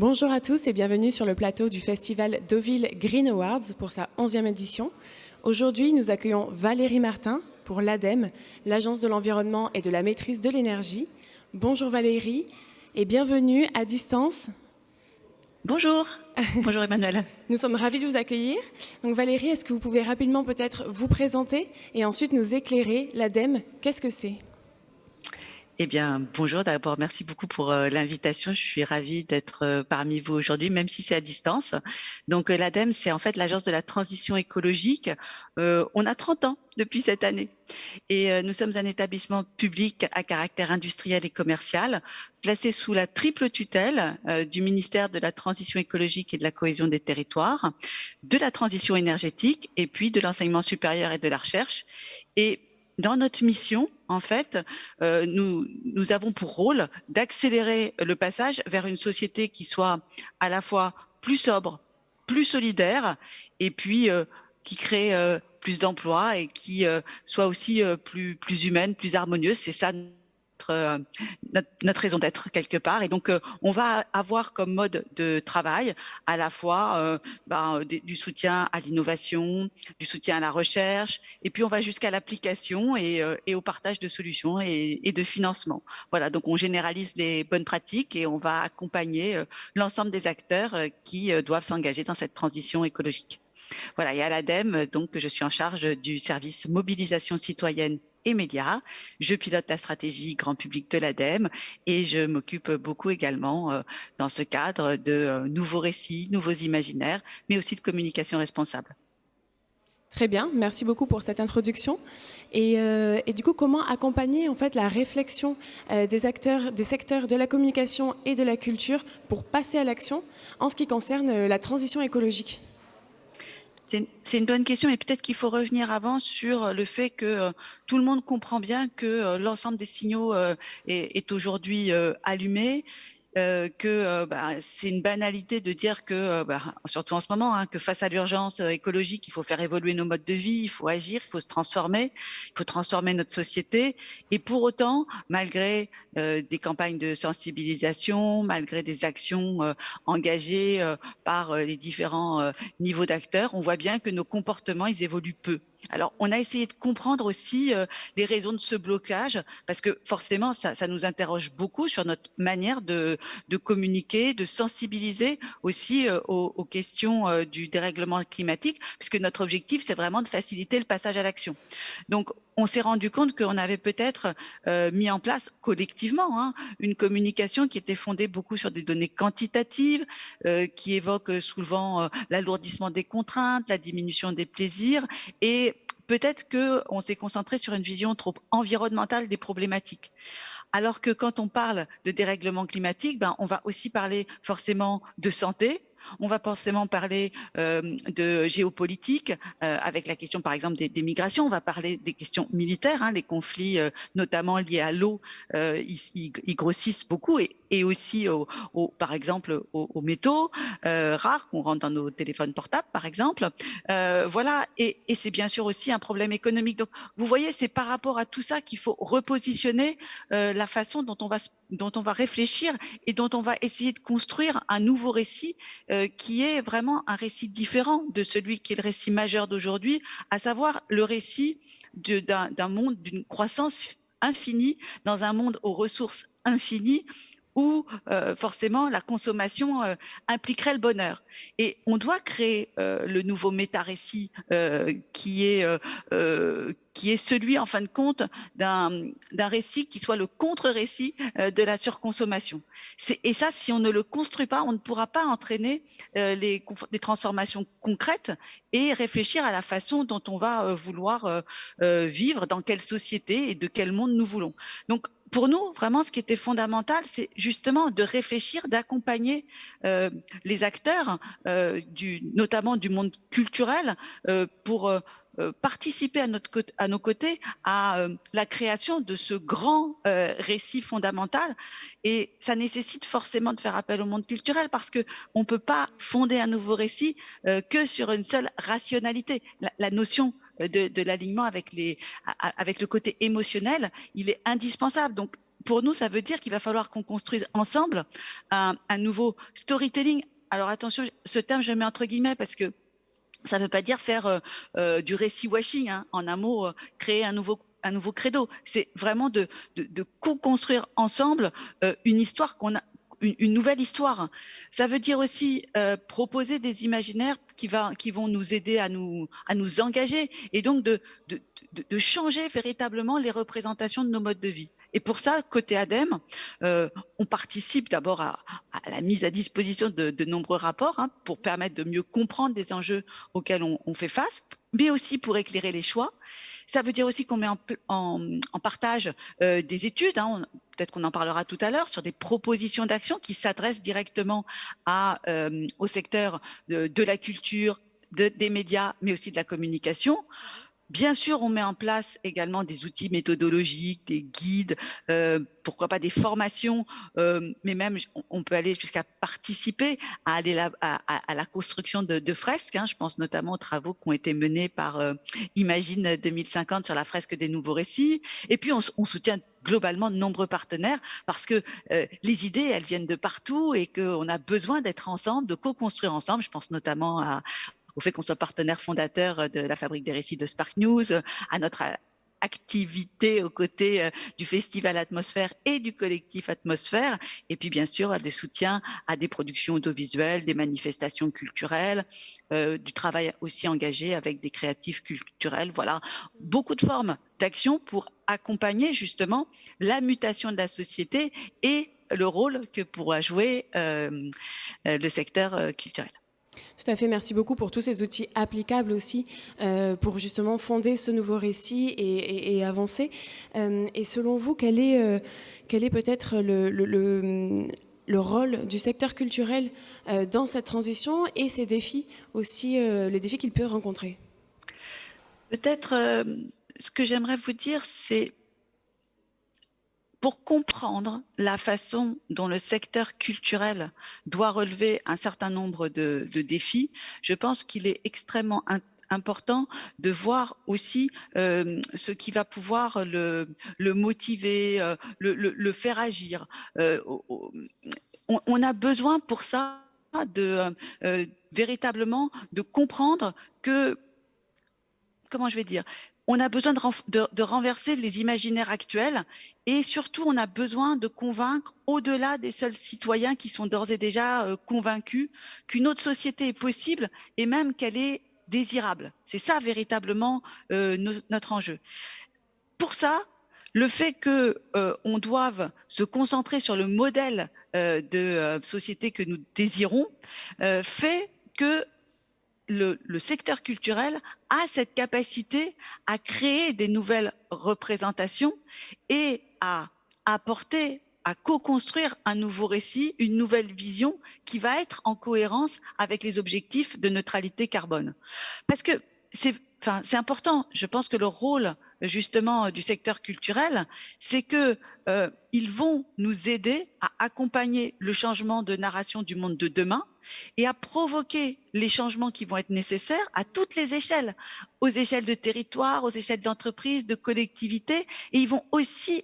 Bonjour à tous et bienvenue sur le plateau du festival Deauville Green Awards pour sa 11e édition. Aujourd'hui, nous accueillons Valérie Martin pour l'ADEME, l'Agence de l'environnement et de la maîtrise de l'énergie. Bonjour Valérie et bienvenue à distance. Bonjour, bonjour Emmanuel. Nous sommes ravis de vous accueillir. Donc Valérie, est-ce que vous pouvez rapidement peut-être vous présenter et ensuite nous éclairer l'ADEME, qu'est-ce que c'est ? Eh bien, bonjour. D'abord, merci beaucoup pour l'invitation. Je suis ravie d'être parmi vous aujourd'hui, même si c'est à distance. Donc, l'ADEME, c'est en fait l'Agence de la transition écologique. On a 30 ans depuis cette année. Et nous sommes un établissement public à caractère industriel et commercial, placé sous la triple tutelle du ministère de la Transition écologique et de la cohésion des territoires, de la transition énergétique et puis de l'enseignement supérieur et de la recherche. Et dans notre mission, en fait, nous avons pour rôle d'accélérer le passage vers une société qui soit à la fois plus sobre, plus solidaire, et puis qui crée plus d'emplois et qui soit aussi plus humaine, plus harmonieuse. C'est ça notre raison d'être quelque part. Et donc, on va avoir comme mode de travail à la fois du soutien à l'innovation, du soutien à la recherche, et puis on va jusqu'à l'application et au partage de solutions et de financement. Voilà, donc on généralise les bonnes pratiques et on va accompagner l'ensemble des acteurs qui doivent s'engager dans cette transition écologique. Voilà, et à l'ADEME, donc, je suis en charge du service mobilisation citoyenne et médias. Je pilote la stratégie grand public de l'ADEME et je m'occupe beaucoup également dans ce cadre de nouveaux récits, nouveaux imaginaires, mais aussi de communication responsable. Très bien, merci beaucoup pour cette introduction. Et du coup, comment accompagner en fait la réflexion des acteurs, des secteurs de la communication et de la culture pour passer à l'action en ce qui concerne la transition écologique ? C'est une bonne question, mais peut-être qu'il faut revenir avant sur le fait que tout le monde comprend bien que l'ensemble des signaux est aujourd'hui allumé. C'est une banalité de dire que, surtout en ce moment, que face à l'urgence écologique, il faut faire évoluer nos modes de vie, il faut agir, il faut se transformer, il faut transformer notre société. Et pour autant, malgré des campagnes de sensibilisation, malgré des actions engagées par les différents niveaux d'acteurs, on voit bien que nos comportements, ils évoluent peu. Alors, on a essayé de comprendre aussi les raisons de ce blocage, parce que forcément, ça nous interroge beaucoup sur notre manière de communiquer, de sensibiliser aussi aux questions du dérèglement climatique, puisque notre objectif, c'est vraiment de faciliter le passage à l'action. Donc, on s'est rendu compte qu'on avait peut-être mis en place collectivement une communication qui était fondée beaucoup sur des données quantitatives, qui évoquent souvent l'alourdissement des contraintes, la diminution des plaisirs, et peut-être qu'on s'est concentré sur une vision trop environnementale des problématiques. Alors que quand on parle de dérèglement climatique, on va aussi parler forcément de santé. On va forcément parler de géopolitique avec la question, par exemple, des migrations. On va parler des questions militaires, les conflits notamment liés à l'eau, ils grossissent beaucoup et aussi, par exemple, aux métaux rares qu'on rentre dans nos téléphones portables, par exemple. Voilà, et c'est bien sûr aussi un problème économique. Donc, vous voyez, c'est par rapport à tout ça qu'il faut repositionner la façon dont on va réfléchir et dont on va essayer de construire un nouveau récit qui est vraiment un récit différent de celui qui est le récit majeur d'aujourd'hui, à savoir le récit d'un monde d'une croissance infinie dans un monde aux ressources infinies où forcément la consommation impliquerait le bonheur. Et on doit créer le nouveau méta-récit qui est celui, en fin de compte, d'un récit qui soit le contre-récit de la surconsommation. Et ça, si on ne le construit pas, on ne pourra pas entraîner des transformations concrètes et réfléchir à la façon dont on va vouloir vivre, dans quelle société et de quel monde nous voulons. Donc, pour nous, vraiment, ce qui était fondamental, c'est justement de réfléchir, d'accompagner les acteurs, notamment du monde culturel, pour participer à nos côtés à la création de ce grand récit fondamental. Et ça nécessite forcément de faire appel au monde culturel parce que on ne peut pas fonder un nouveau récit que sur une seule rationalité. La notion de l'alignement avec le côté émotionnel, il est indispensable. Donc, pour nous, ça veut dire qu'il va falloir qu'on construise ensemble un nouveau storytelling. Alors attention, ce terme, je le mets entre guillemets parce que ça ne veut pas dire faire du récit washing, hein. En un mot, créer un nouveau credo. C'est vraiment de co-construire ensemble une histoire une nouvelle histoire. Ça veut dire aussi proposer des imaginaires qui vont nous aider à nous engager et donc de changer véritablement les représentations de nos modes de vie. Et pour ça, côté ADEME, on participe d'abord à la mise à disposition de nombreux rapports, hein, pour permettre de mieux comprendre les enjeux auxquels on fait face, mais aussi pour éclairer les choix. Ça veut dire aussi qu'on met en partage des études, hein, peut-être qu'on en parlera tout à l'heure, sur des propositions d'action qui s'adressent directement au secteur de la culture, des médias, mais aussi de la communication. Bien sûr, on met en place également des outils méthodologiques, des guides, pourquoi pas des formations, mais même on peut aller jusqu'à participer à la construction de fresques, hein. Je pense notamment aux travaux qui ont été menés par Imagine 2050 sur la fresque des nouveaux récits. Et puis on soutient globalement de nombreux partenaires parce que les idées, elles viennent de partout et qu'on a besoin d'être ensemble, de co-construire ensemble. Je pense notamment au fait qu'on soit partenaire fondateur de la Fabrique des récits de Spark News, à notre activité aux côtés du Festival Atmosphère et du collectif Atmosphère, et puis bien sûr des soutiens à des productions audiovisuelles, des manifestations culturelles, du travail aussi engagé avec des créatifs culturels. Voilà, beaucoup de formes d'action pour accompagner justement la mutation de la société et le rôle que pourra jouer le secteur culturel. Tout à fait, merci beaucoup pour tous ces outils applicables aussi pour justement fonder ce nouveau récit et avancer. Et selon vous, quel est peut-être le rôle du secteur culturel dans cette transition et ces défis aussi, les défis qu'il peut rencontrer? Peut-être ce que j'aimerais vous dire, c'est pour comprendre la façon dont le secteur culturel doit relever un certain nombre de défis, je pense qu'il est extrêmement important de voir aussi ce qui va pouvoir le motiver, le faire agir. On a besoin pour ça véritablement de comprendre que, comment je vais dire, on a besoin de renverser les imaginaires actuels et surtout on a besoin de convaincre au-delà des seuls citoyens qui sont d'ores et déjà convaincus qu'une autre société est possible et même qu'elle est désirable. C'est ça véritablement notre enjeu. Pour ça, le fait qu'on doive se concentrer sur le modèle de société que nous désirons fait que le secteur culturel a cette capacité à créer des nouvelles représentations et à apporter, à co-construire un nouveau récit, une nouvelle vision qui va être en cohérence avec les objectifs de neutralité carbone. Parce que c'est important, je pense que le rôle justement du secteur culturel, c'est que ils vont nous aider à accompagner le changement de narration du monde de demain et à provoquer les changements qui vont être nécessaires à toutes les échelles, aux échelles de territoire, aux échelles d'entreprise, de collectivités, et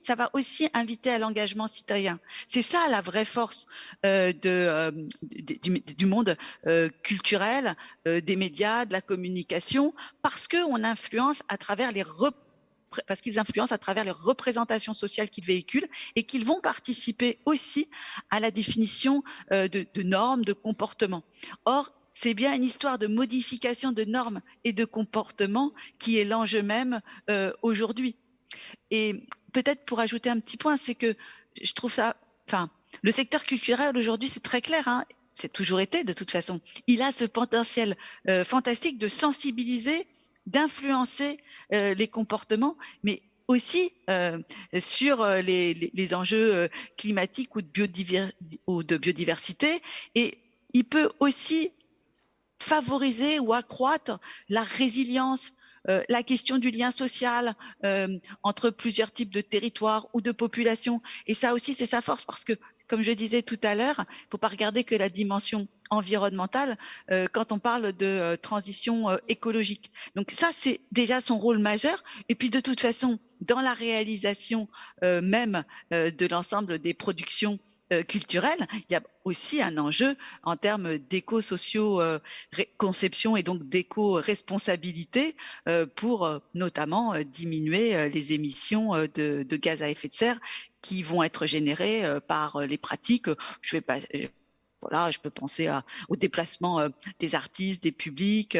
ça va aussi inviter à l'engagement citoyen. C'est ça la vraie force du monde culturel, des médias, de la communication, parce qu'on influence à travers parce qu'ils influencent à travers les représentations sociales qu'ils véhiculent et qu'ils vont participer aussi à la définition de normes, de comportements. Or, c'est bien une histoire de modification de normes et de comportements qui est l'enjeu même aujourd'hui. Et peut-être pour ajouter un petit point, c'est que je trouve ça, le secteur culturel aujourd'hui, c'est très clair, hein, c'est toujours été de toute façon. Il a ce potentiel fantastique de sensibiliser, d'influencer les comportements, mais aussi sur les enjeux climatiques ou de biodiversité. Et il peut aussi favoriser ou accroître la résilience, la question du lien social entre plusieurs types de territoires ou de populations. Et ça aussi, c'est sa force parce que, comme je disais tout à l'heure, il ne faut pas regarder que la dimension environnementale quand on parle de transition écologique. Donc ça, c'est déjà son rôle majeur. Et puis de toute façon, dans la réalisation même de l'ensemble des productions culturelles, il y a aussi un enjeu en termes d'éco-socio-conception et donc d'éco-responsabilité pour notamment diminuer les émissions de gaz à effet de serre qui vont être générées par les pratiques. Je vais pas, voilà, je peux penser au déplacement des artistes, des publics,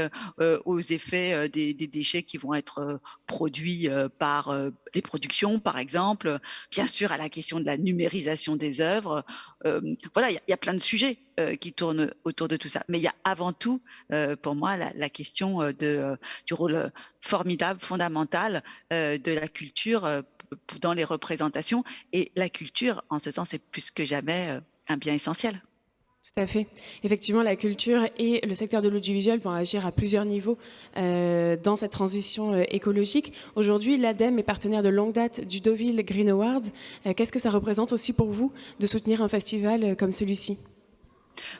aux effets des déchets qui vont être produits par les productions, par exemple. Bien sûr, à la question de la numérisation des œuvres. Voilà, il y a plein de sujets qui tournent autour de tout ça. Mais il y a avant tout, pour moi, la question du rôle formidable, fondamental de la culture dans les représentations. Et la culture, en ce sens, est plus que jamais un bien essentiel. Tout à fait. Effectivement, la culture et le secteur de l'audiovisuel vont agir à plusieurs niveaux dans cette transition écologique. Aujourd'hui, l'ADEME est partenaire de longue date du Deauville Green Awards. Qu'est-ce que ça représente aussi pour vous de soutenir un festival comme celui-ci?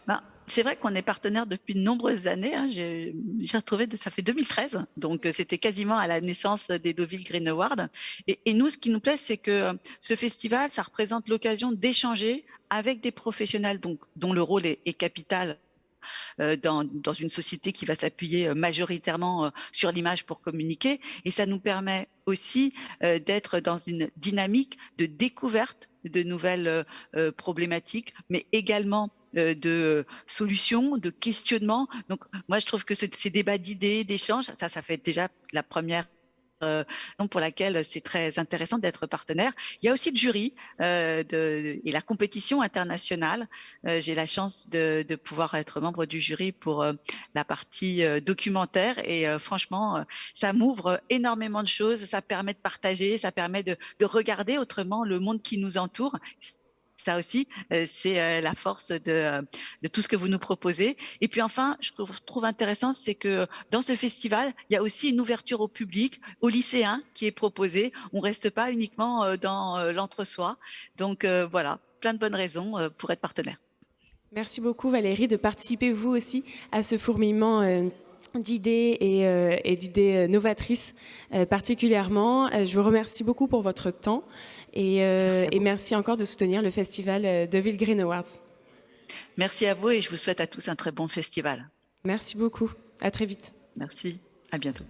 Ben, c'est vrai qu'on est partenaire depuis de nombreuses années. Hein. J'ai retrouvé, ça fait 2013, donc c'était quasiment à la naissance des Deauville Green Awards. Et nous, ce qui nous plaît, c'est que ce festival, ça représente l'occasion d'échanger avec des professionnels dont le rôle est capital dans une société qui va s'appuyer majoritairement sur l'image pour communiquer. Et ça nous permet aussi d'être dans une dynamique de découverte de nouvelles problématiques, mais également de solutions, de questionnements. Donc, moi, je trouve que ces débats d'idées, d'échanges, ça fait déjà la première pour laquelle c'est très intéressant d'être partenaire. Il y a aussi le jury et la compétition internationale. J'ai la chance de pouvoir être membre du jury pour la partie documentaire et franchement, ça m'ouvre énormément de choses. Ça permet de partager, ça permet de regarder autrement le monde qui nous entoure. Ça aussi, c'est la force de tout ce que vous nous proposez. Et puis enfin, je trouve intéressant, c'est que dans ce festival, il y a aussi une ouverture au public, aux lycéens qui est proposée. On reste pas uniquement dans l'entre-soi. Donc voilà, plein de bonnes raisons pour être partenaire. Merci beaucoup Valérie de participer vous aussi à ce fourmillement d'idées et d'idées novatrices particulièrement. Je vous remercie beaucoup pour votre temps et merci encore de soutenir le festival Deauville Green Awards. Merci à vous et je vous souhaite à tous un très bon festival. Merci beaucoup. À très vite. Merci. À bientôt.